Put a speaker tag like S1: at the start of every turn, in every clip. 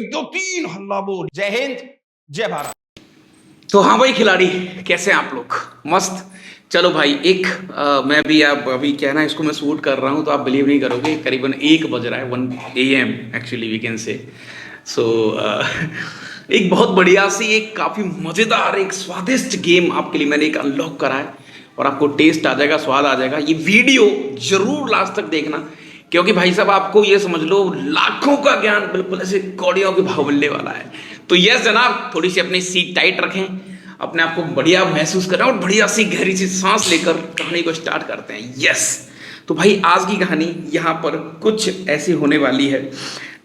S1: एक दो तीन हल्ला बोल। जय हिंद, जय भारत।
S2: तो हाँ भाई खिलाड़ी, कैसे हैं आप लोग? मस्त। चलो भाई, मैं भी आप अभी क्या है ना, इसको मैं शूट कर रहा हूँ तो आप बिलीव नहीं करोगे, करीबन 1 बज रहा है, 1 AM actually we can say. सो एक बहुत बढ़िया सी, एक काफ़ी मज़ेदार, एक स्वादिष्ट गेम आपके लिए मैंने एक अनलॉक करा है और आपको टेस्ट आ जाएगा, स्वाद आ जाएगा। ये वीडियो जरूर लास्ट तक देखना, क्योंकि भाई साहब आपको ये समझ लो, लाखों का ज्ञान बिल्कुल ऐसे कौड़ियों के भाव मिलने वाला है। तो यस जनाब, थोड़ी सी अपनी सीट टाइट रखें, अपने आप को बढ़िया महसूस करें और बढ़िया सी गहरी सी सांस लेकर कहानी को स्टार्ट करते हैं। यस। तो भाई आज की कहानी यहाँ पर कुछ ऐसी होने वाली है,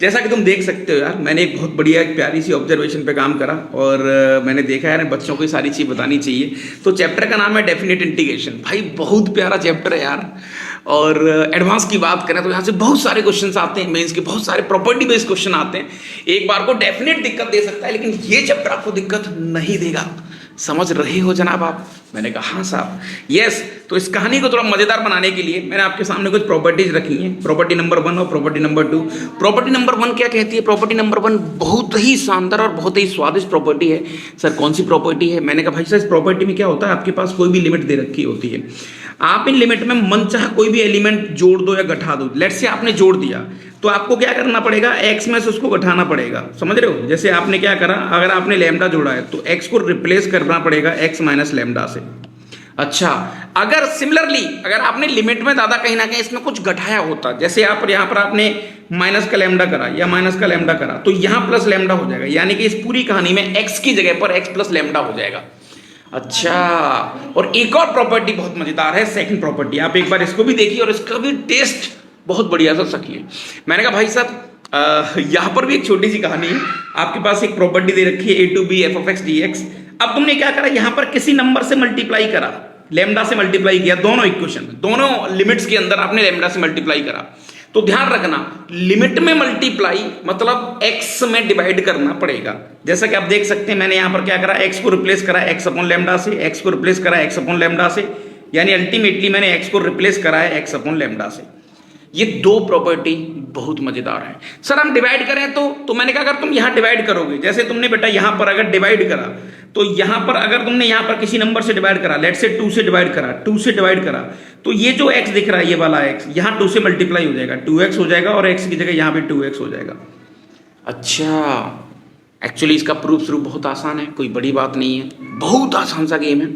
S2: जैसा कि तुम देख सकते हो यार। मैंने एक बहुत बढ़िया, एक प्यारी सी ऑब्जर्वेशन पे काम करा और मैंने देखा यार, बच्चों को ये सारी चीज़ बतानी चाहिए। तो चैप्टर का नाम है डेफिनेट इंटीग्रेशन। भाई बहुत प्यारा चैप्टर है यार। और एडवांस की बात करें तो यहाँ से बहुत सारे क्वेश्चंस आते हैं, मेंस के बहुत सारे प्रॉपर्टी बेस्ड क्वेश्चन आते हैं। एक बार को डेफिनेट दिक्कत दे सकता है, लेकिन ये चैप्टर आपको दिक्कत नहीं देगा। समझ रहे हो जनाब आप? मैंने कहा हाँ साहब। यस। तो इस कहानी को थोड़ा मजेदार बनाने के लिए मैंने आपके सामने कुछ प्रॉपर्टीज रखी हैं, प्रॉपर्टी नंबर 1 और प्रॉपर्टी नंबर 2। प्रॉपर्टी नंबर 1 क्या कहती है? प्रॉपर्टी नंबर 1 बहुत ही शानदार और बहुत ही स्वादिष्ट प्रॉपर्टी है। सर कौन सी प्रॉपर्टी है? मैंने कहा भाई सर, इस प्रॉपर्टी में क्या होता है, आपके पास कोई भी लिमिट दे रखी होती है, आप इन लिमिट में मनचाहा कोई भी एलिमेंट जोड़ दो या घटा दो। लेट्स से आपने जोड़ दिया तो आपको क्या करना पड़ेगा, x में से उसको घटाना पड़ेगा। समझ रहे हो? जैसे आपने क्या करा, अगर आपने लैम्डा जोड़ा है तो x को रिप्लेस करना पड़ेगा x माइनस लैम्डा से। अच्छा, अगर सिमिलरली अगर आपने लिमिट में दादा कहीं ना कहीं इसमें कुछ घटाया होता, जैसे आप यहाँ पर आपने माइनस का लैम्डा करा या माइनस का लैम्डा करा, तो यहाँ प्लस लैम्डा हो जाएगा, यानी कि इस पूरी कहानी में x की जगह पर x प्लस लैम्डा हो जाएगा। अच्छा, और एक और प्रॉपर्टी बहुत मजेदार है, सेकंड प्रॉपर्टी। आप एक बार इसको भी देखिए और इसका भी टेस्ट बहुत बढ़िया सा सकिए। मैंने कहा भाई साहब, यहाँ पर भी एक छोटी सी कहानी है। आपके पास एक प्रॉपर्टी दे रखी है a to b f of x dx। अब तुमने क्या करा, यहाँ पर किसी नंबर से मल्टीप्लाई करा, लैम्डा से मल्टीप्लाई किया, दोनों इक्वेशन दोनों लिमिट्स के अंदर आपने लैम्डा से मल्टीप्लाई करा। तो ध्यान रखना, लिमिट में मल्टीप्लाई मतलब x में डिवाइड करना पड़ेगा। जैसा कि आप देख सकते हैं, मैंने यहां पर क्या करा, x को रिप्लेस करा x अपॉन लैम्डा से, x को रिप्लेस करा x अपॉन लैम्डा से, यानी अल्टीमेटली मैंने x को रिप्लेस करा है x अपॉन लैम्डा से। ये दो प्रॉपर्टी बहुत मजेदार है। सर हम डिवाइड करें तो मैंने कहा अगर तुम यहां डिवाइड करोगे, जैसे तुमने बेटा यहां पर अगर डिवाइड करा, तो यहां पर अगर तुमने यहां पर किसी नंबर से डिवाइड करा, लेट्स से 2 से डिवाइड करा, 2 से डिवाइड करा, तो ये जो x दिख रहा है, ये वाला x यहां 2 से मल्टीप्लाई हो जाएगा, 2x हो जाएगा, और x की जगह यहां पे 2x हो जाएगा। अच्छा, एक्चुअली इसका प्रूफ बहुत आसान है, कोई बड़ी बात नहीं है, बहुत आसान सा गेम है।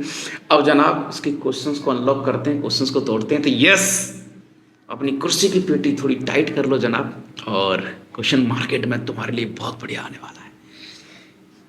S2: अब जनाब इसके क्वेश्चंस को अनलॉक करते हैं, क्वेश्चंस को तोड़ते हैं। तो यस, अपनी कुर्सी की पेटी थोड़ी टाइट कर लो जनाब, और क्वेश्चन मार्केट में तुम्हारे लिए बहुत बढ़िया आने वाला है।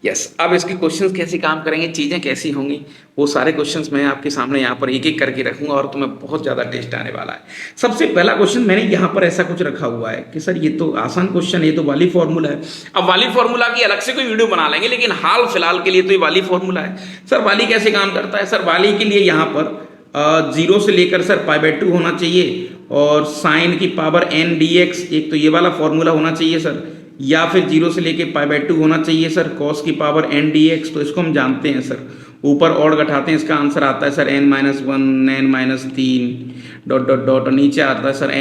S2: यस। अब इसके क्वेश्चंस कैसे काम करेंगे, चीज़ें कैसी होंगी, वो सारे क्वेश्चंस मैं आपके सामने यहाँ पर एक एक करके रखूंगा और तुम्हें बहुत ज़्यादा टेस्ट आने वाला है। सबसे पहला क्वेश्चन मैंने यहाँ पर ऐसा कुछ रखा हुआ है कि सर ये तो आसान क्वेश्चन, ये तो वाली फॉर्मूला है। अब वाली फॉर्मूला की अलग से कोई वीडियो बना लेंगे, लेकिन हाल फिलहाल के लिए तो ये वाली फॉर्मूला है। सर वाली कैसे काम करता है? सर वाली के लिए यहाँ पर 0 से लेकर सर π/2 होना चाहिए, और साइन की पावर n dx, एक तो ये वाला फॉर्मूला होना चाहिए सर, या फिर 0 से लेके π/2 होना चाहिए सर कॉस की पावर n dx। तो इसको हम जानते हैं सर, ऊपर और घटाते हैं, इसका आंसर आता है sir n-1 n-3 dot dot dot, और नीचे आता है sir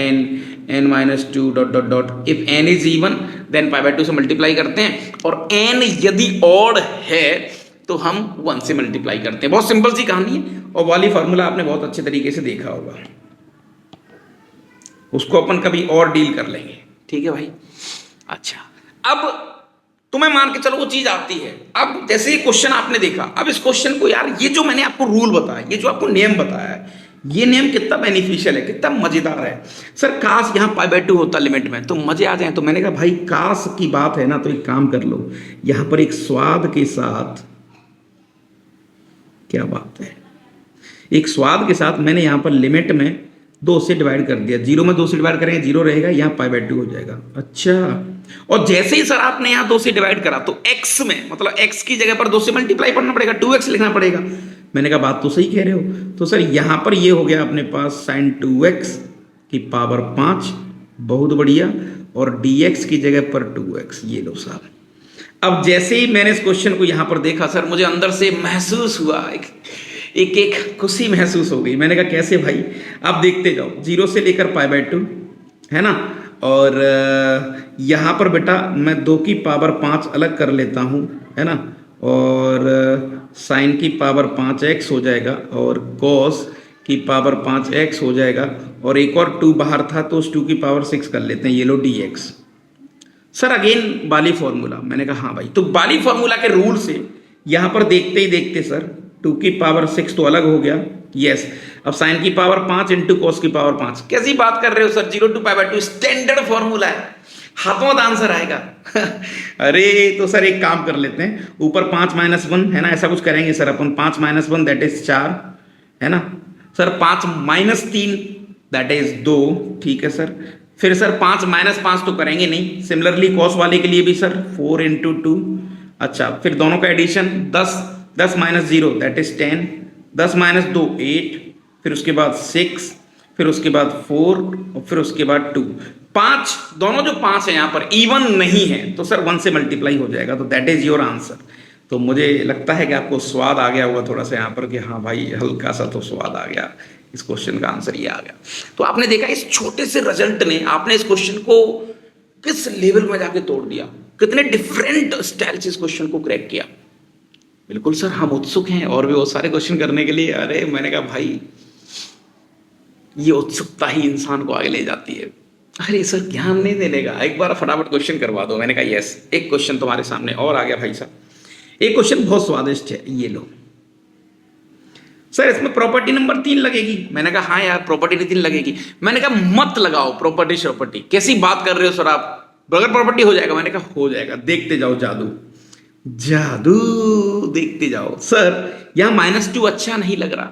S2: n-2 dot dot dot. If n is even then π/2 से मल्टीप्लाई करते हैं, और n यदि ऑड है तो हम 1 से मल्टीप्लाई करते हैं। बहुत सिंपल सी कहानी है, और वाली फार्मूला आपने बहुत अच्छे तरीके से देखा होगा, उसको अपन कभी और डील कर लेंगे, ठीक है भाई। अच्छा, अब तुम्हें मान के चलो वो चीज आती है। अब जैसे ये क्वेश्चन आपने देखा, अब इस क्वेश्चन को यार, ये जो मैंने आपको रूल बताया, ये जो आपको नियम बताया है, ये नियम कितना बेनिफिशियल है, कितना मजेदार है। सर काश यहाँ π/2 होता लिमिट में तो मजे आ जाए। तो मैंने कहा भाई काश की बात है ना, तो एक काम कर लो, यहाँ पर एक स्वाद के साथ, क्या बात है, एक स्वाद के साथ मैंने यहाँ पर लिमिट में 2 से डिवाइड कर दिया। 0 में 2 से डिवाइड करेंगे 0 रहेगा, यहाँ π/2 हो जाएगा। अच्छा, और जैसे ही सर आपने यहाँ 2 से डिवाइड करा, तो x में मतलब x की जगह पर 2 से मल्टीप्लाई करना पड़ेगा, 2x लिखना पड़ेगा। मैंने कहा बात तो सही कह रहे हो। तो सर यहाँ पर ये हो गया अपने पास sin 2x की पावर 5, बहुत बढ़िया, और dx की जगह पर 2x, ये लो साहब। अब जैसे ही मैंने इस क्वेश्चन को यहाँ पर देखा सर, मुझे अंदर से महसूस हुआ, एक खुशी महसूस हो गई। मैंने कहा कैसे भाई? आप देखते जाओ, 0 से लेकर π/2 है ना, और यहाँ पर बेटा मैं 2 की पावर 5 अलग कर लेता हूँ, है ना, और साइन की पावर 5x हो जाएगा और कॉस की पावर 5x हो जाएगा, और एक और 2 बाहर था तो उस 2 की पावर 6 कर लेते हैं, ये लो dx। सर अगेन बाली फॉर्मूला, मैंने कहा हाँ भाई, तो बाली फॉर्मूला के रूल से यहाँ पर देखते ही देखते सर 2 की पावर 6 तो अलग हो गया, यस। अब साइन की पावर 5 इंटू कॉस की पावर 5, कैसी बात कर रहे हो सर, 0 to π/2 स्टैंडर्ड फॉर्मूला है, हाथों में आंसर आएगा। अरे तो सर एक काम कर लेते हैं, ऊपर 5 - 1 है ना, ऐसा कुछ करेंगे सर अपन, 5 - 1 दैट इज 4, है ना सर, 5 - 3 दैट इज 2, ठीक है सर। फिर सर 5 - 5 तो करेंगे नहीं, सिमिलरली कॉस वाले के लिए भी सर 4 × 2, अच्छा, फिर दोनों का एडिशन 10 - 0 दैट इज 10, 10 - 2 8, फिर उसके बाद 6, फिर उसके बाद 4, और फिर उसके बाद 2, 5, दोनों जो 5 है यहाँ पर इवन नहीं है तो सर 1 से मल्टीप्लाई हो जाएगा, तो दैट इज योर आंसर। तो मुझे लगता है कि आपको स्वाद आ गया होगा थोड़ा सा यहाँ पर कि हाँ भाई हल्का सा तो स्वाद आ गया, इस क्वेश्चन का आंसर ये आ गया। तो आपने देखा इस छोटे से रिजल्ट ने आपने इस क्वेश्चन को किस लेवल में जाके तोड़ दिया, कितने डिफरेंट स्टाइल से इस क्वेश्चन को क्रैक किया। बिल्कुल सर हम उत्सुक हैं और भी बहुत सारे क्वेश्चन करने के लिए। अरे मैंने कहा भाई ये उत्सुकता ही इंसान को आगे ले जाती है। अरे सर ध्यान नहीं देने का, एक बार फटाफट क्वेश्चन करवा दो। मैंने कहा यस, एक क्वेश्चन तुम्हारे सामने और आ गया भाई साहब, एक क्वेश्चन बहुत स्वादिष्ट है, ये लो सर, इसमें प्रॉपर्टी नंबर 3 लगेगी। मैंने कहा हाँ यार प्रॉपर्टी 3 लगेगी। मैंने कहा मत लगाओ प्रॉपर्टी, कैसी बात कर रहे हो सर आप, बगैर प्रॉपर्टी हो जाएगा। मैंने कहा हो जाएगा, देखते जाओ जादू जादू देखते जाओ। सर यहां -2 अच्छा नहीं लग रहा,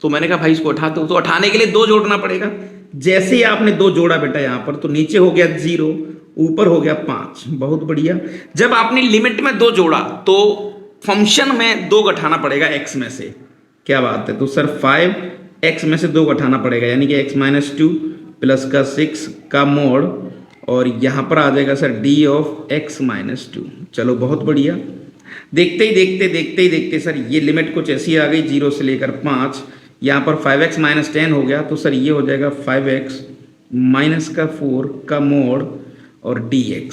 S2: तो मैंने कहा भाई इसको उठा दो, तो उठाने के लिए 2 जोड़ना पड़ेगा। जैसे ही आपने 2 जोड़ा बेटा यहां पर, तो नीचे हो गया 0, ऊपर हो गया 5, बहुत बढ़िया। जब आपने लिमिट में 2 जोड़ा तो फंक्शन में 2 घटाना पड़ेगा x में से, क्या बात है। तो सर 5x में से 2 घटाना पड़ेगा, यानी कि x - 2 प्लस का 6 का मोड, और यहां पर आ जाएगा सर d ऑफ x - 2। चलो बहुत बढ़िया। देखते ही देखते सर ये लिमिट कुछ ऐसी आ गई, 0 से लेकर 5, यहाँ पर 5x - 10 हो गया, तो सर ये हो जाएगा 5x - का 4 का मोड और dx।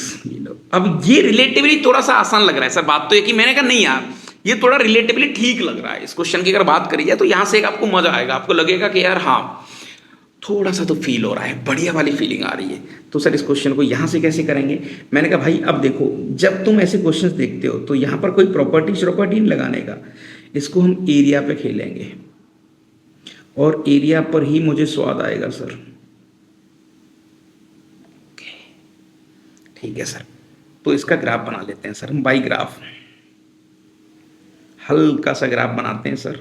S2: अब ये रिलेटिवली थोड़ा सा आसान लग रहा है सर, बात तो ये कि मैंने कहा नहीं यार ये थोड़ा रिलेटिवली ठीक लग रहा है। इस क्वेश्चन की अगर बात करी जाए तो यहाँ से एक आपको मजा आएगा, आपको लगेगा कि यार हाँ थोड़ा सा तो फील हो रहा है, बढ़िया वाली फीलिंग आ रही है। तो सर इस क्वेश्चन को यहाँ से कैसे करेंगे। मैंने कहा भाई अब देखो, जब तुम ऐसे क्वेश्चंस देखते हो तो यहाँ पर कोई प्रॉपर्टी नहीं लगाने का, इसको हम एरिया पे खेलेंगे और एरिया पर ही मुझे स्वाद आएगा सर। ठीक है सर, तो इसका ग्राफ बना लेते हैं सर हम, बाई ग्राफ हल्का सा ग्राफ बनाते हैं सर,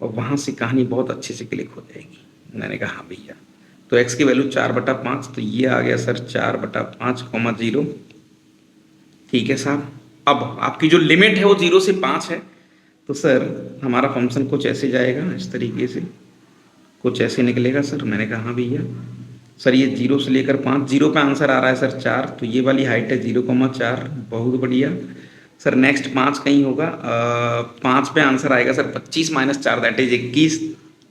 S2: और वहां से कहानी बहुत अच्छे से क्लिक हो जाएगी। मैंने कहा हाँ भैया, तो x की वैल्यू 4/5, तो ये आ गया सर 4/5, 0। ठीक है साहब, अब आपकी जो लिमिट है वो 0 से 5 है, तो सर हमारा फंक्शन कुछ ऐसे जाएगा, इस तरीके से कुछ ऐसे निकलेगा सर। मैंने कहा हाँ भैया सर ये 0 से लेकर 5, 0 पे आंसर आ रहा है सर 4, तो ये वाली हाइट है 0,4, बहुत बढ़िया सर। नेक्स्ट 5 कहीं होगा, 5 पे आंसर आएगा सर 25 - 4 दैट इज 21,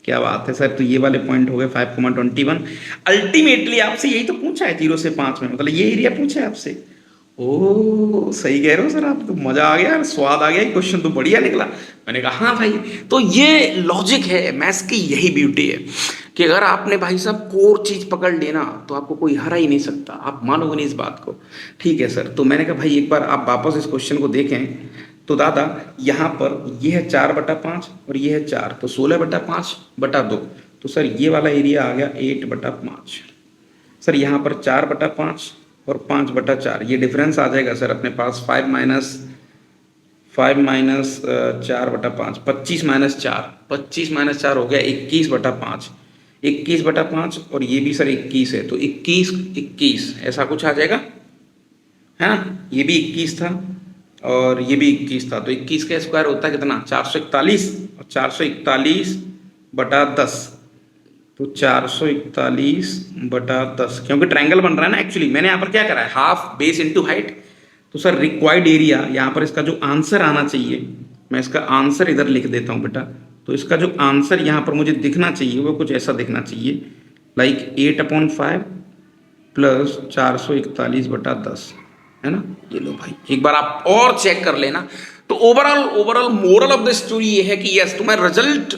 S2: क्या बात है सर। तो ये वाले पॉइंट हो गए 5,21। अल्टीमेटली आपसे यही तो पूछा है 0 से 5 में, मतलब ये एरिया पूछा है आपसे। ओ सही कह रहे हो सर आप, तो मजा आ गया, स्वाद आ गया, क्वेश्चन तो बढ़िया निकला। मैंने कहा हाँ भाई, तो ये लॉजिक है मैथ्स की, यही ब्यूटी है कि अगर आपने भाई साहब कोर चीज पकड़ लेना तो आपको कोई हरा ही नहीं सकता, आप मानोगे नहीं इस बात को। ठीक है सर, तो मैंने कहा भाई एक बार आप वापस इस क्वेश्चन को देखें, तो दादा यहाँ पर ये है 4/5 और ये है 4, तो 16/5/2, तो सर ये वाला एरिया आ गया 8/5। सर यहाँ पर 4/5 और 5/4, ये डिफरेंस आ जाएगा सर अपने पास 5 - 4/5, 25 - 4, 25 - 4 हो गया 21/5, 21/5, और ये भी सर 21 है, तो 21 ऐसा कुछ आ जाएगा, है ना। ये भी 21 था और ये भी 21 था, तो 21 का स्क्वायर होता है कितना 441, और 441/10, तो 441/10, क्योंकि ट्रायंगल बन रहा है ना एक्चुअली। मैंने यहाँ पर क्या करा है, हाफ बेस इंटू हाइट, तो सर रिक्वायर्ड एरिया यहाँ पर इसका जो आंसर आना चाहिए, मैं इसका आंसर इधर लिख देता हूँ बेटा। तो इसका जो आंसर यहाँ पर मुझे दिखना चाहिए वो कुछ ऐसा दिखना चाहिए, लाइक 8/5 प्लस 441/10, है ना। ये लो भाई, एक बार आप और चेक कर लेना। तो overall moral of the story ये है कि यस, तुम्हें रिजल्ट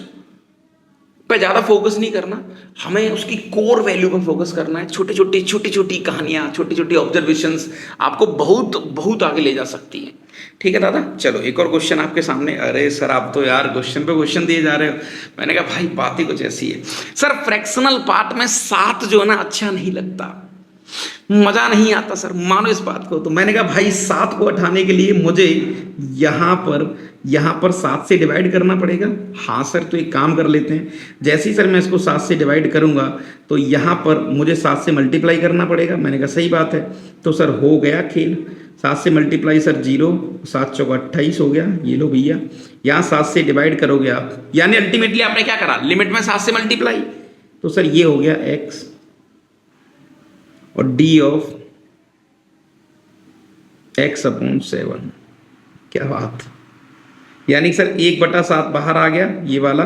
S2: पे ज्यादा फोकस नहीं करना, हमें उसकी कोर वैल्यू पर फोकस करना है। छोटी छोटी कहानियां, छोटी छोटी ऑब्जर्वेशंस आपको बहुत बहुत आगे ले जा सकती हैं। ठीक है दादा, चलो एक और क्वेश्चन आपके सामने। अरे सर, आप तो यार क्वेश्चन पे क्वेश्चन दिए जा रहे हो। मैंने कहा भाई बात ही कुछ ऐसी है। सर फ्रैक्शनल पार्ट में 7 जो है ना अच्छा नहीं लगता, मजा नहीं आता सर, मानो इस बात को। तो मैंने कहा भाई 7 को हटाने के लिए मुझे यहाँ पर 7 से डिवाइड करना पड़ेगा। हाँ सर, तो एक काम कर लेते हैं, जैसे ही सर मैं इसको 7 से डिवाइड करूंगा तो यहाँ पर मुझे 7 से मल्टीप्लाई करना पड़ेगा। मैंने कहा सही बात है। तो सर हो गया खेल, 7 से मल्टीप्लाई सर 0, 7 चौका 28 हो गया। ये लो भैया, यहाँ 7 से डिवाइड करोगे आप, यानी अल्टीमेटली आपने क्या करा, लिमिट में 7 से मल्टीप्लाई। तो सर ये हो गया x और d ऑफ x/7। क्या बात, यानी सर 1/7 बाहर आ गया ये वाला।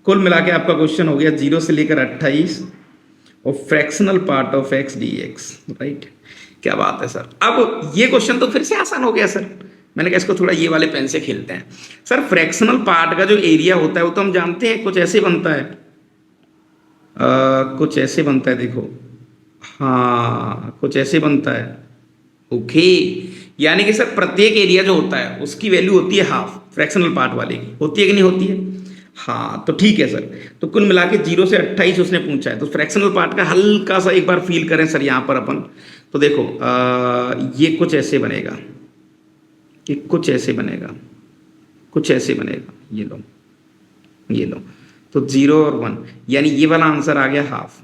S2: कुल मिला के आपका क्वेश्चन हो गया 0 से लेकर 28 और fractional part of x dx, right. क्या बात है सर। अब ये क्वेश्चन तो फिर से आसान हो गया सर। मैंने कहा इसको थोड़ा ये वाले पेन से खेलते हैं। सर फ्रैक्शनल पार्ट का जो एरिया होता है वो तो हम जानते हैं, कुछ ऐसे बनता है, कुछ ऐसे बनता है, देखो, हाँ कुछ ऐसे बनता है। ओके, यानी कि सर प्रत्येक एरिया जो होता है उसकी वैल्यू होती है हाफ, फ्रैक्शनल पार्ट वाले की होती है कि नहीं होती है। हाँ तो ठीक है सर। तो कुल मिला के 0 से 28 उसने पूछा है, तो फ्रैक्शनल पार्ट का हल्का सा एक बार फील करें सर यहाँ पर अपन। तो देखो ये कुछ ऐसे बनेगा, ये कुछ ऐसे बनेगा, कुछ ऐसे बनेगा। ये लो, ये लो, तो 0 और 1, यानी ये वाला आंसर आ गया हाफ।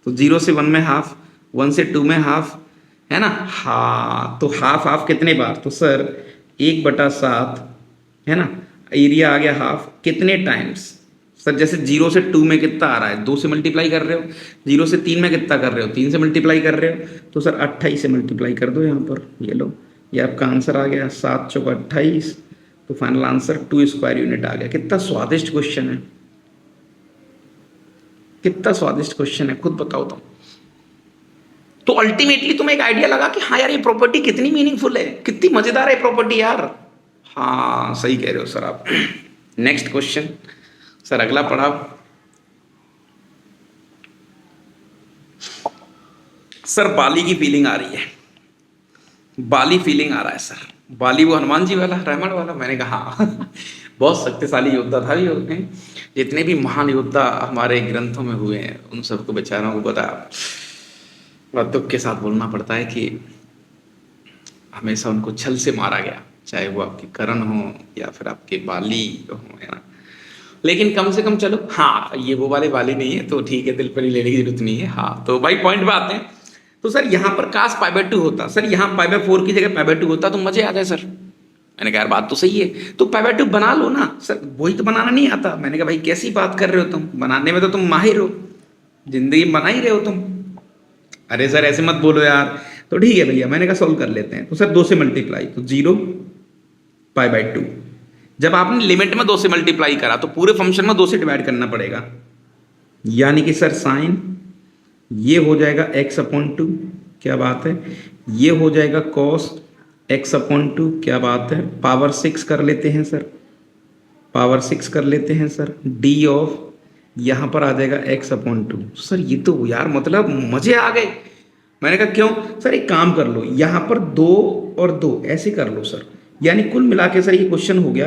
S2: तो 0 से 1 में हाफ, 1 से 2 में हाफ, है ना। हाँ तो हाफ हाफ कितने बार, तो सर 1/7, है ना। एरिया आ गया हाफ, कितने टाइम्स सर, जैसे 0 से 2 में कितना आ रहा है, 2 से मल्टीप्लाई कर रहे हो, 0 से 3 में कितना कर रहे हो, 3 से मल्टीप्लाई कर रहे हो, तो सर 28 से मल्टीप्लाई कर दो यहाँ पर। ये लो, ये आपका आंसर आ गया 7 चौका 28। तो फाइनल आंसर 2 स्क्वायर यूनिट आ गया। कितना स्वादिष्ट क्वेश्चन है, कितना स्वादिष्ट क्वेश्चन है, खुद बताओ तुम। तो अल्टीमेटली तुम्हें एक आइडिया लगा कि हाँ यार ये प्रॉपर्टी कितनी मीनिंगफुल है, कितनी मजेदार है प्रॉपर्टी यार। हाँ सही कह रहे हो सर आप। नेक्स्ट क्वेश्चन सर, अगला पढ़ाओ। सर बाली की फीलिंग आ रही है, बाली फीलिंग आ रहा है सर। बाली वो हनुमान जी वाला, रामायण वाला। मैंने कहा हाँ बहुत शक्तिशाली योद्धा था ये होते हैं। जितने भी महान योद्धा हमारे ग्रंथों में हुए हैं उन सबको बेचारों को बताया, और दुख के साथ बोलना पड़ता है कि हमेशा उनको छल से मारा गया, चाहे वो आपके कर्ण हो या फिर आपके बाली हो, है ना। लेकिन कम से कम चलो, हाँ ये वो वाले बाली नहीं है तो ठीक है, दिल पर ही लेने की जरूरत नहीं है। हाँ तो भाई पॉइंट पे आते हैं। तो सर यहाँ पर काश π/2 होता, सर यहाँ π/4 की जगह π/2 होता तो मजे आ जाए सर। मैंने कहा यार बात तो सही है, तो π/2 बना लो ना सर। वही तो बनाना नहीं आता। मैंने कहा भाई कैसी बात कर रहे हो तुम, बनाने में तो तुम माहिर हो, जिंदगी में बना ही रहे हो तुम। अरे सर ऐसे मत बोलो यार। तो ठीक है भैया, मैंने कहा सोल्व कर लेते हैं। तो सर 2 से मल्टीप्लाई, तो 0 π/2। जब आपने लिमिट में 2 से मल्टीप्लाई करा तो पूरे फंक्शन में 2 से डिवाइड करना पड़ेगा, यानी कि सर साइन ये हो जाएगा x/2। क्या बात है। ये हो जाएगा cos x/2। क्या बात है। पावर 6 कर लेते हैं सर, पावर 6 कर लेते हैं सर। d ऑफ यहाँ पर आ जाएगा x/2। सर ये तो यार मतलब मजे आ गए। मैंने कहा क्यों सर, एक काम कर लो, यहाँ पर 2 और 2 ऐसे कर लो सर, यानी कुल मिला के सर ये क्वेश्चन हो गया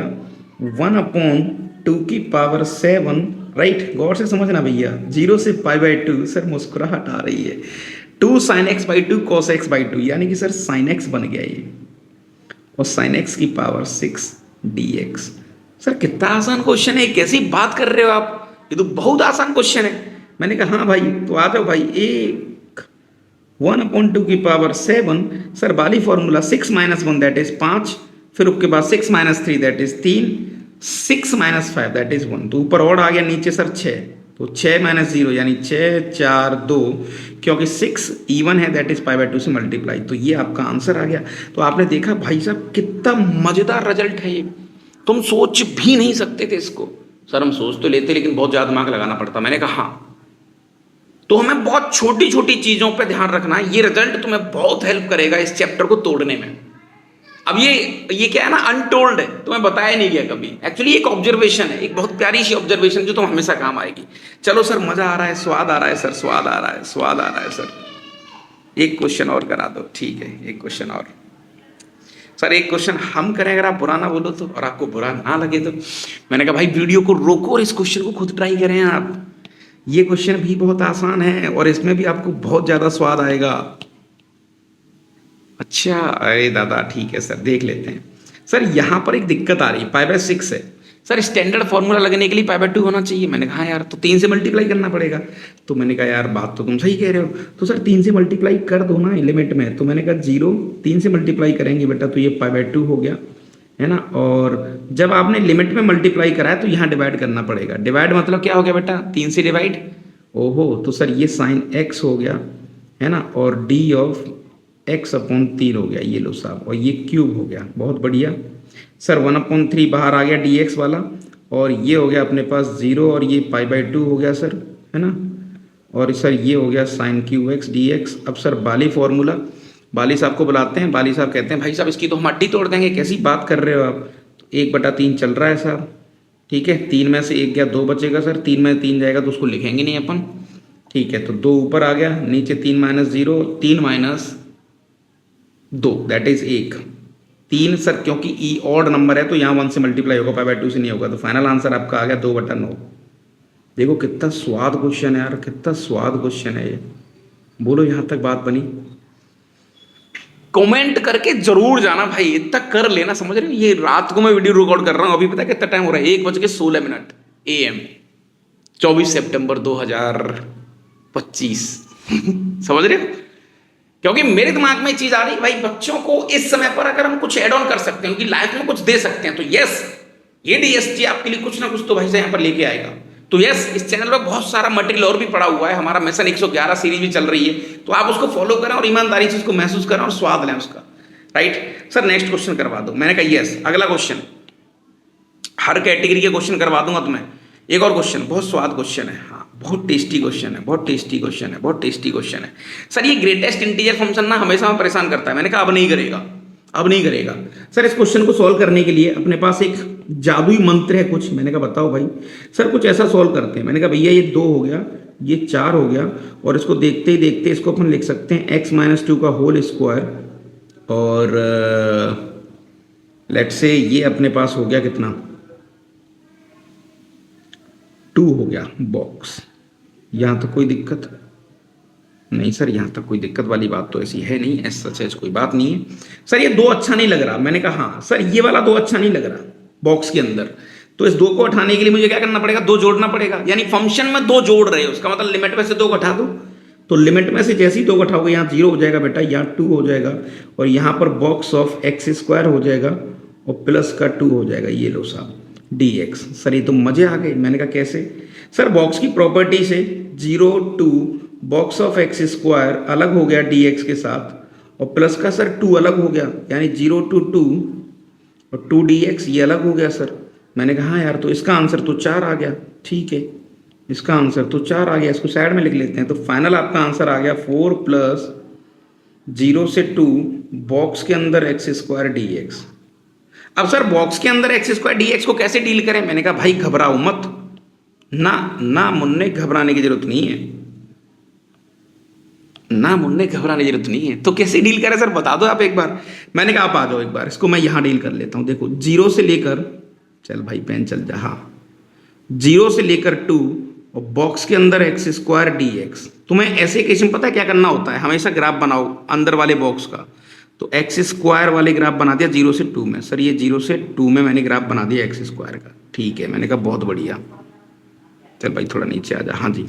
S2: 1/2⁷, राइट। गौर से समझना भैया, 0 से π/2। सर मुस्कुराहट आ रही है। 2 sin x/2 cos x/2, यानी कि सर sin x बन गया ये, और sin x की पावर 6 dx। सर कितना आसान क्वेश्चन है, कैसी बात कर रहे हो आप, ये तो बहुत आसान क्वेश्चन है। मैंने कहा हाँ भाई, तो आ जाओ भाई। 1/2⁷ sir Bali formula 6 - 1 that is 5, फिर उसके बाद 6 - 3 दैट इज 3, 6 - 5 दैट इज 1। तो ऊपर और आ गया, नीचे सर 6, तो 6 - 0 यानी 6 4 2, क्योंकि 6 इवन है दैट इज π/2 से मल्टीप्लाई। तो ये आपका आंसर आ गया। तो आपने देखा भाई साहब कितना मजेदार रिजल्ट है ये, तुम सोच भी नहीं सकते थे इसको। सर हम सोच तो लेते लेकिन बहुत ज्यादा दिमाग लगाना पड़ता। मैंने कहा हाँ तो हमें बहुत छोटी छोटी चीजों पे ध्यान रखना है, ये रिजल्ट तुम्हें बहुत हेल्प करेगा इस चैप्टर को तोड़ने में। अब ये क्या है ना, अनटोल्ड है, तुम्हें बताया नहीं गया कभी, एक्चुअली एक ऑब्जर्वेशन है, एक बहुत प्यारी सी ऑब्जर्वेशन जो तुम हमेशा काम आएगी। चलो सर मजा आ रहा है, स्वाद आ रहा है सर, स्वाद आ रहा है, स्वाद आ रहा है सर। एक क्वेश्चन और करा दो, ठीक है, एक क्वेश्चन और सर, एक क्वेश्चन हम करें अगर आप बुरा ना बोलो तो, और आपको बुरा ना लगे तो। मैंने कहा भाई वीडियो को रोको और इस क्वेश्चन को खुद ट्राई करें आप। ये क्वेश्चन भी बहुत आसान है और इसमें भी आपको बहुत ज्यादा स्वाद आएगा। अच्छा, अरे दादा ठीक है सर, देख लेते हैं। सर यहाँ पर एक दिक्कत आ रही है, π/6 है सर, स्टैंडर्ड फॉर्मूला लगने के लिए π/2 होना चाहिए। मैंने कहा यार तो 3 से मल्टीप्लाई करना पड़ेगा। तो मैंने कहा यार बात तो तुम सही कह रहे हो, तो सर 3 से मल्टीप्लाई कर दो ना लिमिट में। तो मैंने कहा 0 3 से मल्टीप्लाई करेंगे बेटा तो ये π/2 हो गया, है ना। और जब आपने लिमिट में मल्टीप्लाई करा है तो यहाँ डिवाइड करना पड़ेगा। डिवाइड मतलब क्या हो गया बेटा, 3 से डिवाइड, ओहो, तो सर ये साइन x हो गया, है ना, और d ऑफ x/3 हो गया, ये लो साहब, और ये क्यूब हो गया, बहुत बढ़िया सर। 1/3 बाहर आ गया dx वाला, और ये हो गया अपने पास 0 और ये π/2 हो गया सर, है ना। और सर ये हो गया साइन क्यूब x dx। अब सर बाली फॉर्मूला, बाली साहब को बुलाते हैं। बाली साहब कहते हैं भाई साहब इसकी तो हम हड्डी तोड़ देंगे, कैसी बात कर रहे हो आप, 1/3 चल रहा है साहब, ठीक है, 3 में से 1 गया 2 बचेगा सर, 3 में 3 जाएगा तो उसको लिखेंगे नहीं अपन, ठीक है। तो 2 ऊपर आ गया, नीचे 3 - 0, 3 - 2 दैट इज 1। 3 सर क्योंकि ई ऑड नंबर है तो यहाँ 1 से मल्टीप्लाई होगा, π/2 से नहीं होगा। तो फाइनल आंसर आपका आ गया 2/9। देखो कितना स्वाद क्वेश्चन है यार, कितना स्वाद क्वेश्चन है ये। बोलो यहाँ तक बात बनी? कमेंट करके जरूर जाना भाई, इतना कर लेना, समझ रहे हो। ये रात को मैं वीडियो रिकॉर्ड कर रहा हूँ, अभी पता है कितना टाइम हो रहा है, 1:16 AM, 24 सितंबर 2025 समझ रहे हो। क्योंकि मेरे दिमाग में चीज आ रही है भाई, बच्चों को इस समय पर अगर हम कुछ एड ऑन कर सकते हैं, उनकी लाइफ में कुछ दे सकते हैं, तो यस ये DST आपके लिए कुछ ना कुछ तो भाई से यहाँ पर लेके आएगा। तो यस, इस चैनल पर बहुत सारा मटेरियल और भी पड़ा हुआ है, हमारा मिशन 111 सीरीज भी चल रही है, तो आप उसको फॉलो करें और ईमानदारी से उसको महसूस करें और स्वाद लें उसका, राइट। सर नेक्स्ट क्वेश्चन करवा दो, मैंने कहा यस। अगला क्वेश्चन, हर कैटेगरी के क्वेश्चन करवा दूंगा तुम्हें। एक और क्वेश्चन, बहुत स्वाद क्वेश्चन है, हाँ बहुत टेस्टी क्वेश्चन है, बहुत टेस्टी क्वेश्चन है, बहुत टेस्टी क्वेश्चन है। सर ये ग्रेटेस्ट इंटीजर फंक्शन ना हमेशा परेशान करता है। मैंने कहा अब नहीं करेगा, अब नहीं करेगा। सर इस क्वेश्चन को सॉल्व करने के लिए अपने पास एक जादुई मंत्र है कुछ। मैंने कहा बताओ भाई। सर कुछ ऐसा सॉल्व करते हैं। मैंने कहा भैया ये 2 हो गया, ये 4 हो गया, और इसको देखते ही देखते इसको अपन लिख सकते हैं x - 2 का होल स्क्वायर, और लेट्स से ये अपने पास हो गया कितना, 2 हो गया बॉक्स। यहाँ तो कोई दिक्कत नहीं सर, यहाँ तक कोई दिक्कत वाली बात तो ऐसी है नहीं, ऐसा सच कोई बात नहीं है। सर ये 2 अच्छा नहीं लग रहा। मैंने कहा हाँ सर ये वाला 2 अच्छा नहीं लग रहा बॉक्स के अंदर, तो इस 2 को हटाने के लिए मुझे क्या करना पड़ेगा, 2 जोड़ना पड़ेगा। यानी फंक्शन में 2 जोड़ रहे हो, उसका मतलब लिमिट में से 2 घटा दो। तो लिमिट में से जैसे ही 2 घटाओगे यहाँ 0 हो जाएगा बेटा, यहाँ 2 हो जाएगा, और यहाँ पर बॉक्स ऑफ x² हो जाएगा और प्लस का 2 हो जाएगा, ये लो साहब dx। सर ये तो मजे आ गए। मैंने कहा कैसे? सर बॉक्स की प्रॉपर्टी से 0 2 बॉक्स ऑफ x² अलग हो गया dx के साथ, और प्लस का सर 2 अलग हो गया, यानी 0 2 2 और 2 dx ये अलग हो गया सर। मैंने कहा हाँ यार, तो इसका आंसर तो 4 आ गया, ठीक है, इसका आंसर तो 4 आ गया, इसको साइड में लिख लेते हैं। तो फाइनल आपका आंसर आ गया 4 + 0 से 2 बॉक्स के अंदर x² dx। अब सर बॉक्स के अंदर x² dx को कैसे डील करें? मैंने कहा भाई घबराओ मत, ना मुन्ने घबराने की जरूरत नहीं है, ना मुन्ने घबराने की जरूरत नहीं है। तो कैसे डील करें सर बता दो आप एक बार। मैंने कहा आप आ जाओ एक बार, इसको मैं यहाँ डील कर लेता हूँ। देखो 0 से लेकर, चल भाई पेन चल जा, हाँ 0 से लेकर 2 और बॉक्स के अंदर x² dx। तुम्हें ऐसे केस में पता है क्या करना होता है, हमेशा ग्राफ बनाओ अंदर वाले बॉक्स का। तो x² वाले ग्राफ बना दिया 0 से 2 में। सर ये 0 से 2 में मैंने ग्राफ बना दिया x² का, ठीक है। मैंने कहा बहुत बढ़िया, चल भाई थोड़ा नीचे आ जा, हाँ जी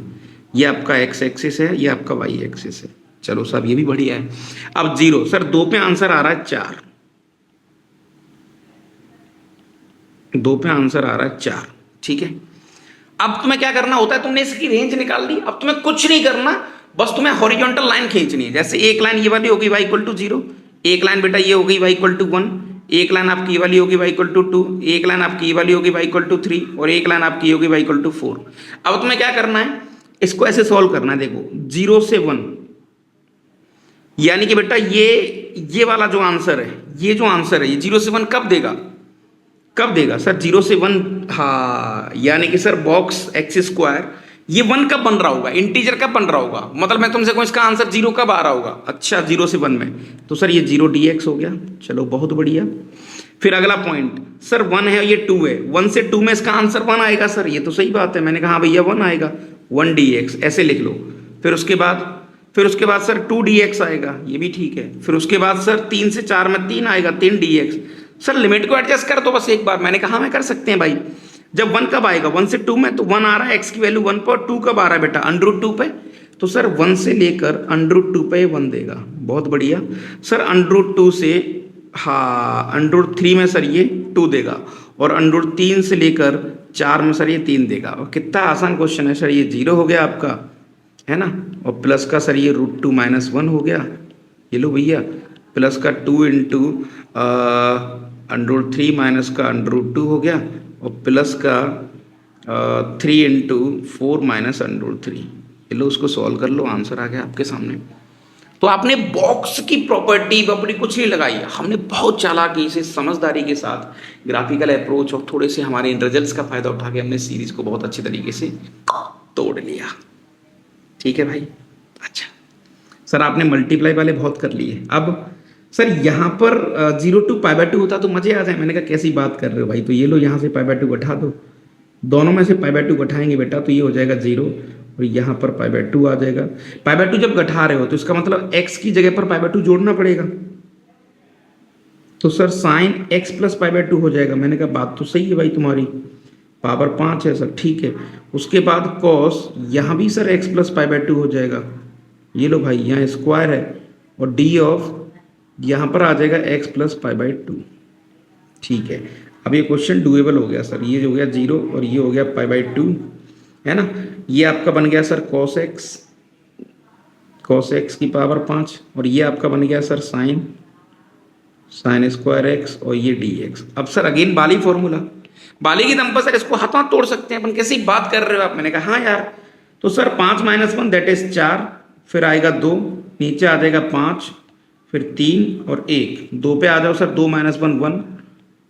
S2: ये आपका x एक्सिस है, ये आपका y एक्सिस है, चलो साहब ये भी बढ़िया है। अब 0 सर 2 पे आंसर आ रहा है 4, 2 पे आंसर आ रहा है 4, ठीक है। अब तुम्हें क्या करना होता है, तुमने इसकी रेंज निकाल ली, अब तुम्हें कुछ नहीं करना, बस तुम्हें हॉरिजॉन्टल लाइन खींचनी है। जैसे एक लाइन ये वाली होगी y = 0, एक लाइन बेटा ये होगी y = 1, एक लाइन आपकी ये वाली होगी y = 2, एक लाइन आपकी ये वाली होगी y = 3, और एक लाइन आपकी होगी y = 4। अब तुम्हें क्या करना है, इसको ऐसे सॉल्व करना है, देखो 0 से 1, यानी कि बेटा ये वाला जो आंसर है, ये जो आंसर है ये 0 से 1 कब देगा, कब देगा सर 0 से 1, हाँ यानी कि सर बॉक्स एक्स स्क्वायर ये 1 कब बन रहा होगा, इंटीजर कब बन रहा होगा, मतलब मैं तुमसे कहूँ इसका आंसर 0 कब आ रहा होगा, अच्छा 0 से 1 में, तो सर ये 0 dx हो गया, चलो बहुत बढ़िया। फिर अगला पॉइंट, सर 1 है ये 2 है, 1 से 2 में इसका आंसर 1 आएगा सर, ये तो सही बात है, मैंने कहा हाँ भैया 1 आएगा, 1 dx ऐसे लिख लो। फिर उसके बाद सर 2 dx आएगा, ये भी ठीक है। फिर उसके बाद सर 3 से 4 में 3 आएगा, 3 dx। सर लिमिट को एडजस्ट कर दो बस एक बार, मैंने कहा मैं कर सकते हैं भाई। जब 1 कब आएगा, 1 से 2 में, तो 1 आ रहा है, x की वैल्यू 1 पर, 2 कब आ रहा है बेटा √2 पे, तो सर 1 से लेकर √2 पे 1 देगा, बहुत बढ़िया। सर √2 से, हाँ √3 में सर ये 2 देगा, और √3 से लेकर 4 में सर ये 3 देगा। और कितना आसान क्वेश्चन है सर, ये 0 हो गया आपका, है ना, और प्लस का सर ये √2 - 1 हो गया, ये लो भैया, प्लस का 2 इंटू √3 माइनस का √2 हो गया, और प्लस का 3 इंटू 4 माइनस √3, ये लो उसको सॉल्व कर लो, आंसर आ गया आपके सामने। तो आपने बॉक्स की प्रॉपर्टी वॉपर्टी कुछ नहीं लगाई, हमने बहुत चालाकी से समझदारी के साथ ग्राफिकल अप्रोच और थोड़े से हमारे इन रिजल्ट्स का फायदा उठा के हमने सीरीज को बहुत अच्छी तरीके से तोड़ लिया, ठीक है भाई। अच्छा सर आपने मल्टीप्लाई वाले बहुत कर लिए, अब सर यहाँ पर 0 to π/2 होता तो मजे आ जाए, मैंने कहा कैसी बात कर रहे हो भाई, तो ये लो यहाँ से π/2 घटा दो, दोनों में से π/2 घटाएंगे बेटा तो ये हो जाएगा 0, और यहाँ पर π/2 आ जाएगा। π/2 जब घटा रहे हो तो इसका मतलब x की जगह पर π/2 जोड़ना पड़ेगा, तो सर साइन x प्लस π/2 हो जाएगा। मैंने कहा बात तो सही है भाई तुम्हारी, पावर 5 है सर, ठीक है। उसके बाद कॉस, यहाँ भी सर x प्लस π/2 हो जाएगा, ये लो भाई यहाँ स्क्वायर है, और डी ऑफ यहाँ पर आ जाएगा x प्लस π/2, ठीक है। अब ये क्वेश्चन डुएबल हो गया सर, ये हो गया 0 और ये हो गया π/2, है ना। ये आपका बन गया सर cos x की पावर 5, और ये आपका बन गया सर साइन स्क्वायर x, और ये dx। अब सर अगेन बाली फॉर्मूला, बाली की दम पर सर इसको हाथ हाथ तोड़ सकते हैं अपन, कैसी बात कर रहे हो आप, मैंने कहा हाँ यार। तो सर 5 - 1 दैट इज 4, फिर आएगा 2, नीचे आ जाएगा 5, फिर 3 और 1, 2 पे आ जाओ सर, 2 - 1 1,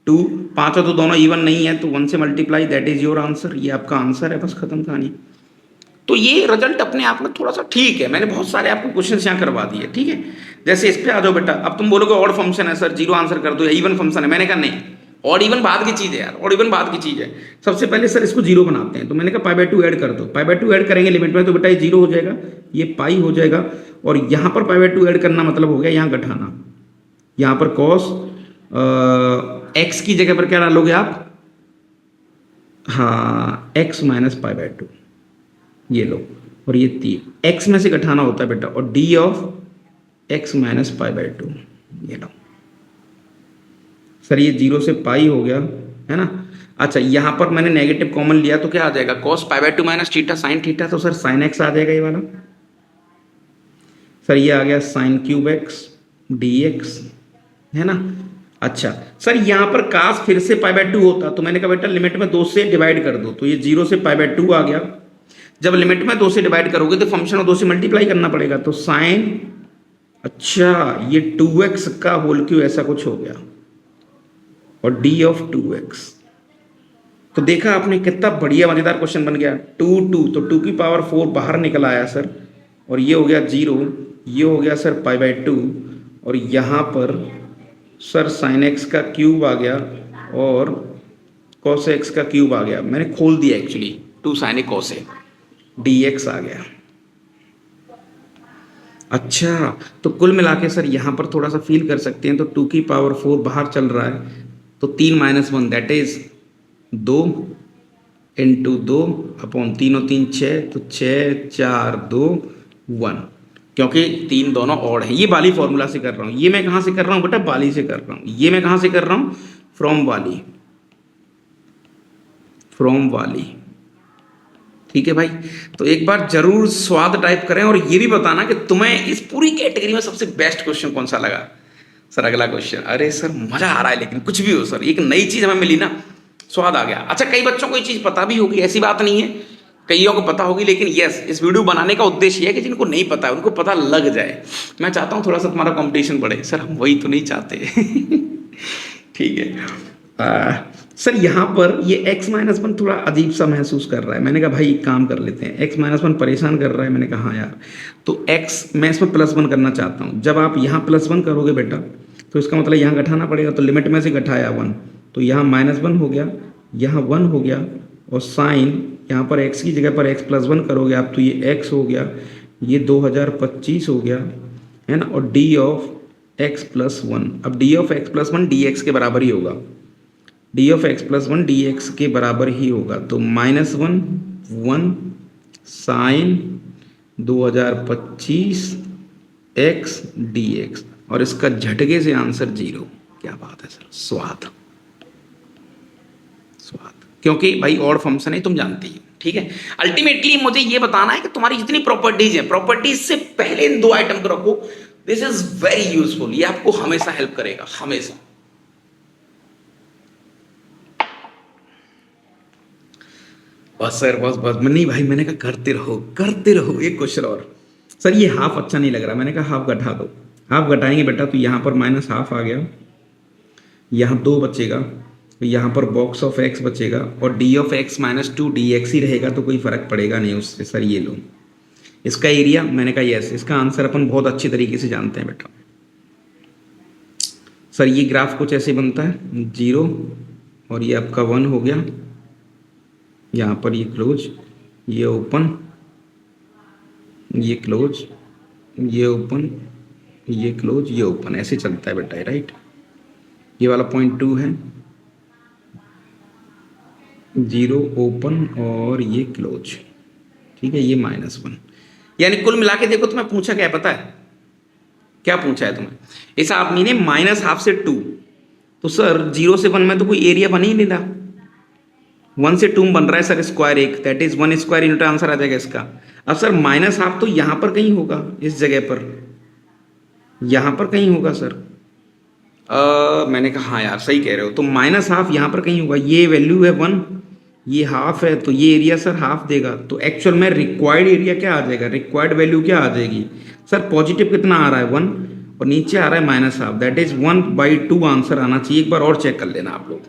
S2: 2, 5 तो दोनों इवन नहीं है, तो 1 से multiply, that is your answer, ये आपका आंसर है, बस खत्म कहानी। तो ये रिजल्ट अपने आप में थोड़ा सा ठीक है, मैंने बहुत सारे आपको क्वेश्चन यहाँ करवा दिए, ठीक है। जैसे इस पे आ जाओ बेटा, अब तुम बोलोगे ऑड फंक्शन है सर 0 आंसर कर दो, या इवन फंक्शन है, मैंने कहा नहीं, ऑड इवन बाद की चीज़ है यार, ऑड इवन बाद की चीज़ है। सबसे पहले सर इसको 0 बनाते हैं, तो मैंने कहा π/2 ऐड कर दो, π/2 ऐड करेंगे लिमिट में तो बेटा ये 0 हो जाएगा, ये पाई हो जाएगा, और यहाँ पर π/2 ऐड करना मतलब हो गया यहाँ घटाना, यहाँ पर cos x की जगह पर क्या डालोगे आप, हाँ x माइनस π/2, ये लो, और ये 3 x में से घटाना होता है बेटा, और d ऑफ x माइनस π/2, ये लो सर, ये 0 से पाई हो गया, है ना। अच्छा यहाँ पर मैंने नेगेटिव कॉमन लिया तो क्या आ जाएगा, cos π/2 minus theta sine theta, तो सर साइन x आ जाएगा ये वाला, सर ये आ गया साइन क्यूब x dx, है ना। अच्छा सर यहाँ पर काश फिर से π/2 होता तो मैंने कहा बेटा लिमिट में 2 से डिवाइड कर दो, तो ये 0 से π/2 आ गया। जब लिमिट में 2 से डिवाइड करोगे तो फंक्शन को 2 से मल्टीप्लाई करना पड़ेगा, तो साइन, अच्छा ये 2x का होल क्यूब ऐसा कुछ हो गया, और d ऑफ 2x। तो देखा आपने कितना बढ़िया मजेदार क्वेश्चन बन गया, 2 तो 2 की पावर 4 बाहर निकल आया सर, और ये हो गया 0, ये हो गया सर π/2, और यहाँ पर सर साइन x का क्यूब आ गया, और cos x का क्यूब आ गया, मैंने खोल दिया actually, 2 sin a cos a dx आ गया। अच्छा तो कुल मिला के सर यहाँ पर थोड़ा सा फील कर सकते हैं, तो 2 की पावर 4 बाहर चल रहा है, तो 3 - 1 दैट इज 2 इंटू 2 अपॉन 3 और 3 6, तो 6 4 2 1, क्योंकि 3 दोनों ऑड हैं। ये बाली फॉर्मूला से कर रहा हूँ, ये मैं कहाँ से कर रहा हूँ बेटा, बाली से कर रहा हूँ। ये मैं कहाँ से कर रहा हूँ, फ्रॉम वाली, ठीक है भाई। तो एक बार जरूर स्वाद टाइप करें, और ये भी बताना कि तुम्हें इस पूरी कैटेगरी में सबसे बेस्ट क्वेश्चन कौन सा लगा। सर अगला क्वेश्चन, अरे सर मजा आ रहा है, लेकिन कुछ भी हो सर, एक नई चीज हमें मिली ना, स्वाद आ गया। अच्छा कई बच्चों को ये चीज पता भी होगी, ऐसी बात नहीं है, कईयों को पता होगी, लेकिन यस, इस वीडियो बनाने का उद्देश्य है कि जिनको नहीं पता है उनको पता लग जाए। मैं चाहता हूँ थोड़ा सा तुम्हारा कंपटीशन बढ़े। सर हम वही तो नहीं चाहते। ठीक है। सर यहाँ पर ये x-1 थोड़ा अजीब सा महसूस कर रहा है। मैंने कहा भाई एक काम कर लेते हैं, x-1 परेशान कर रहा है। मैंने कहा हाँ यार, तो x मैं इसमें +1 करना चाहता हूँ। जब आप यहाँ +1 करोगे बेटा तो इसका मतलब यहाँ घटाना पड़ेगा, तो लिमिट में से घटाया 1, तो यहाँ -1 हो गया, यहाँ 1 हो गया, और साइन यहाँ पर x की जगह पर x+1 करोगे आप तो ये x हो गया, ये 2025 हो गया, है ना। और d ऑफ x+1, अब d ऑफ x+1 dx के बराबर ही होगा, d ऑफ x+1 dx के बराबर ही होगा। तो -1 साइन 2025 x dx, और इसका झटके से आंसर 0। क्या बात है सर, स्वाद। क्योंकि भाई ऑड फंक्शन है, तुम जानती हो, ठीक है। अल्टीमेटली मुझे ये बताना है कि तुम्हारी जितनी प्रॉपर्टीज है, प्रॉपर्टीज से पहले इन 2 आइटम को रखो। दिस इज वेरी यूजफुल, ये आपको हमेशा हेल्प करेगा, हमेशा। बस सर, बस नहीं भाई, मैंने कहा करते रहो। एक क्वेश्चन और। सर ये हाफ अच्छा नहीं लग रहा। मैंने कहा हाफ घटा दो। हाफ घटाएंगे बेटा तो यहाँ पर -12 आ गया, यहाँ 2 बचेगा, तो यहाँ पर बॉक्स ऑफ x बचेगा, और d ऑफ x-2 dx ही रहेगा, तो कोई फर्क पड़ेगा नहीं उससे। सर ये लो इसका एरिया। मैंने कहा यस, इसका आंसर अपन बहुत अच्छी तरीके से जानते हैं बेटा। सर ये ग्राफ कुछ ऐसे बनता है, 0 और ये आपका 1 हो गया, यहाँ पर ये क्लोज, ये ओपन, ये क्लोज, ये ओपन, ये क्लोज, ये ओपन, ऐसे चलता है बेटा, राइट। ये वाला पॉइंट 2 है, 0 ओपन और ये क्लोज, ठीक है। ये -1, यानी कुल मिला के देखो तुम्हें पूछा क्या है पता है? क्या पूछा है तुम्हें? इस आदमी ने -12 से 2, तो सर 0 से 1 में तो कोई एरिया बन ही नहीं रहा। 1 से 2 बन रहा है sir square 1, that is 1 square unit, answer आ जाएगा इसका। अब सर -12 तो यहाँ पर कहीं होगा, इस जगह पर, यहाँ पर कहीं होगा सर। मैंने कहा हाँ यार सही कह रहे हो, तो -12 यहाँ पर कहीं होगा। ये वैल्यू है 1, ये हाफ है, तो ये एरिया सर हाफ देगा। तो एक्चुअल में रिक्वायर्ड एरिया क्या आ जाएगा, रिक्वायर्ड वैल्यू क्या आ जाएगी सर? पॉजिटिव कितना आ रहा है 1, और नीचे आ रहा है -12, दैट इज 1/2 आंसर आना चाहिए। एक बार और चेक कर लेना आप लोग।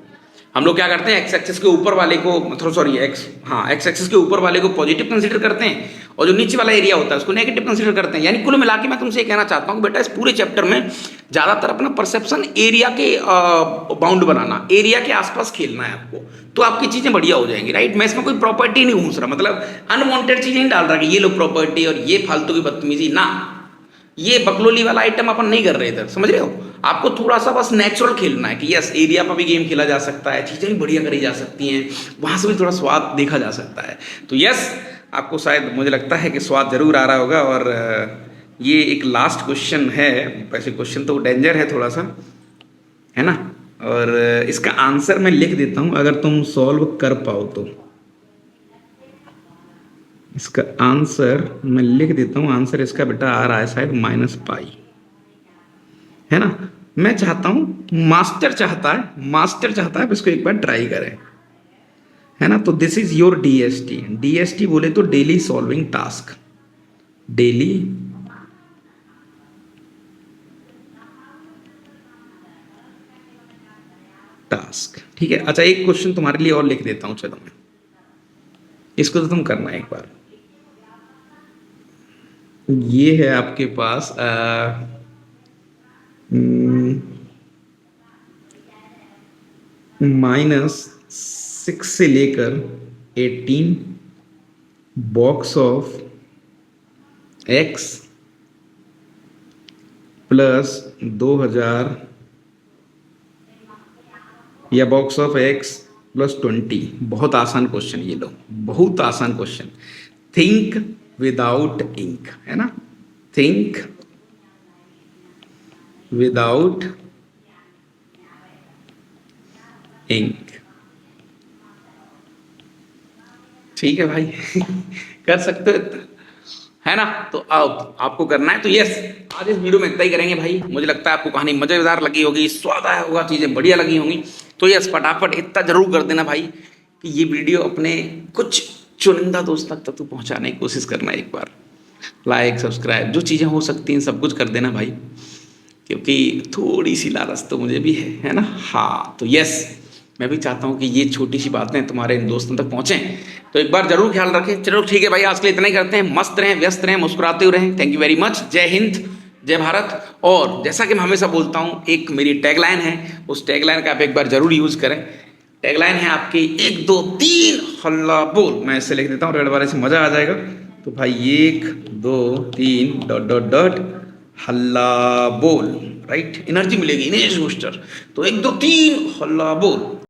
S2: हम लोग क्या करते हैं, एक्स एक्सिस के ऊपर वाले को, मतलब सॉरी एक्स एक्सिस के ऊपर वाले को पॉजिटिव कंसीडर करते हैं, और जो नीचे वाला एरिया होता है उसको नेगेटिव कंसीडर करते हैं। यानी कुल मिला के मैं तुमसे ये कहना चाहता हूँ बेटा, इस पूरे चैप्टर में ज्यादातर अपना परसेप्शन एरिया के बाउंड बनाना, एरिया के आसपास खेलना है आपको, तो आपकी चीजें बढ़िया हो जाएंगी, राइट। मैं इसमें कोई प्रॉपर्टी नहीं घूस रहा, मतलब अनवांटेड चीजें नहीं डाल रहा कि ये लो प्रॉपर्टी और ये फालतू की बदतमीजी ना, ये बकलोली वाला आइटम अपन नहीं कर रहे इधर, समझ रहे हो। आपको थोड़ा सा बस नेचुरल खेलना है कि यस एरिया पर भी गेम खेला जा सकता है, चीज़ें भी बढ़िया करी जा सकती हैं, वहाँ से भी थोड़ा स्वाद देखा जा सकता है। तो यस, आपको शायद मुझे लगता है कि स्वाद जरूर आ रहा होगा। और ये एक लास्ट क्वेश्चन है, वैसे क्वेश्चन तो डेंजर है थोड़ा सा, है ना, और इसका आंसर मैं लिख देता हूँ अगर तुम सॉल्व कर पाओ तो। इसका आंसर मैं लिख देता हूँ, आंसर इसका बेटा आ रहा है शायद -π, है ना। मैं चाहता हूँ, मास्टर चाहता है इसको एक बार ट्राई करें, है ना। तो दिस इज योर DST बोले तो daily solving task, daily task, ठीक है। अच्छा एक क्वेश्चन तुम्हारे लिए और लिख देता हूँ, चलो मैं, इसको तो तुम करना एक बार। ये है आपके पास -6 से लेकर 18 बॉक्स ऑफ x प्लस 2000 या बॉक्स ऑफ x प्लस 20। बहुत आसान क्वेश्चन ये लो, बहुत आसान क्वेश्चन। थिंक विदाउट इंक, है ना, थिंक विदाउट इंक, ठीक है भाई। कर सकते हो, है ना। तो अब आपको करना है, तो यस आज इस वीडियो में इतना ही करेंगे भाई। मुझे लगता है आपको कहानी मजेदार लगी होगी, स्वाद आया होगा, चीजें बढ़िया लगी होंगी। तो यस फटाफट इतना जरूर कर देना भाई कि ये वीडियो अपने कुछ चुनिंदा दोस्त तक तू पहुंचाने की कोशिश करना एक बार। लाइक सब्सक्राइब जो चीज़ें हो सकती हैं सब कुछ कर देना भाई, क्योंकि थोड़ी सी लालच तो मुझे भी है ना। हाँ तो यस, मैं भी चाहता हूँ कि ये छोटी सी बातें तुम्हारे इन दोस्तों तक पहुँचें, तो एक बार जरूर ख्याल रखें। चलो ठीक है भाई, आज के लिए इतना ही करते हैं। मस्त रहें, व्यस्त रहें, मुस्कुराते हुए रहें। Thank you very much. जय हिंद, जय भारत। और जैसा कि मैं हमेशा बोलता हूँ, एक मेरी टैगलाइन है, उस टैगलाइन का आप एक बार जरूर यूज करें। टैगलाइन है आपकी 1 2 3 हल्ला बोल। मैं इसे लिख देता हूँ रेड वाले से, मजा आ जाएगा। तो भाई 1 2 3 डॉट डॉट डॉट हल्ला बोल, राइट। एनर्जी मिलेगी, इमेज बूस्टर। तो 1 2 3 हल्ला बोल।